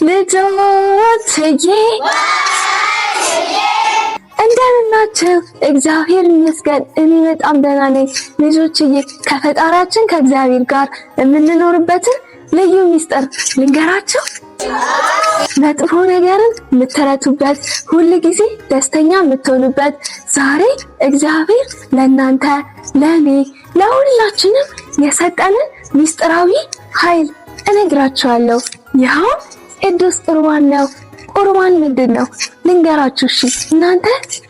ልጆችዬ እንደምን ናችሁ? እግዚአብሔር ይመስገን እኔ በጣም ደህና ነኝ። ልጆችዬ ከፈጣሪያችን ከእግዚአብሔር ጋር የምንኖርበትን ልዩ ሚስጥር ልንገራችሁ። መጥፎ ነገርን የምትረቱበት፣ ሁል ጊዜ ደስተኛ የምትሆኑበት ዛሬ እግዚአብሔር ለእናንተ ለእኔ ለሁላችንም የሰጠንን ሚስጥራዊ ኃይል እነግራችኋለሁ። ይኸው ቅዱስ ቁርባን ነው። ቁርባን ምንድን ነው ልንገራችሁ። እሺ እናንተ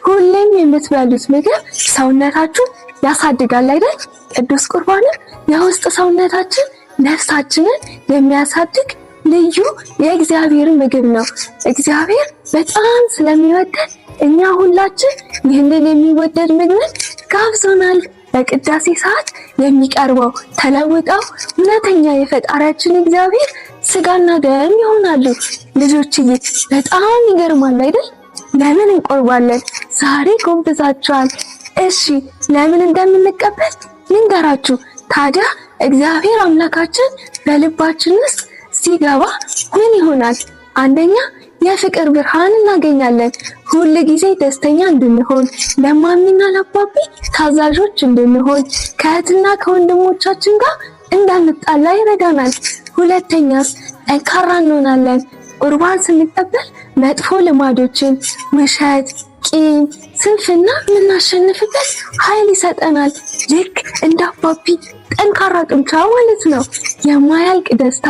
ሁሌም የምትበሉት ምግብ ሰውነታችሁን ያሳድጋል አይደል? ቅዱስ ቁርባንም የውስጥ ሰውነታችን ነፍሳችንን የሚያሳድግ ልዩ የእግዚአብሔር ምግብ ነው። እግዚአብሔር በጣም ስለሚወደድ እኛ ሁላችን ይህንን የሚወደድ ምግብ ጋብዞናል። በቅዳሴ ሰዓት የሚቀርበው ተለውጠው እውነተኛ የፈጣሪያችን እግዚአብሔር ስጋና ደም ይሆናሉ። ልጆችዬ በጣም ይገርማል አይደል? ለምን እንቆርባለን? ዛሬ ጎብዛችኋል። እሺ ለምን እንደምንቀበል ልንገራችሁ። ታዲያ እግዚአብሔር አምላካችን በልባችን ውስጥ ሲገባ ምን ይሆናል? አንደኛ የፍቅር ብርሃን እናገኛለን። ሁል ጊዜ ደስተኛ እንድንሆን፣ ለማሚና ለአባቢ ታዛዦች እንድንሆን፣ ከእህትና ከወንድሞቻችን ጋር እንዳንጣላ ይረዳናል። ሁለተኛስ ጠንካራ እንሆናለን። ቁርባን ስንቀበል መጥፎ ልማዶችን፣ ውሸት፣ ቂም፣ ስንፍና የምናሸንፍበት ኃይል ይሰጠናል። ልክ እንደ አባቢ ጠንካራ ጡንቻ ማለት ነው። የማያልቅ ደስታ።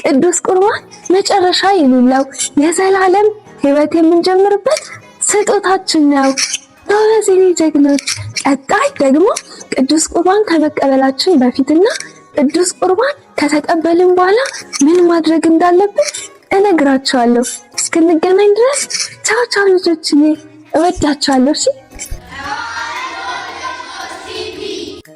ቅዱስ ቁርባን መጨረሻ የሌለው የዘላለም ሕይወት የምንጀምርበት ስጦታችን ነው። በዚህ ጀግኖች ቀጣይ ደግሞ ቅዱስ ቁርባን ከመቀበላችን በፊትና ቅዱስ ቁርባን ከተቀበልን በኋላ ምን ማድረግ እንዳለብን እነግራችኋለሁ። እስክንገናኝ ድረስ ቻው ቻው ልጆችዬ፣ እወዳችኋለሁ። እሺ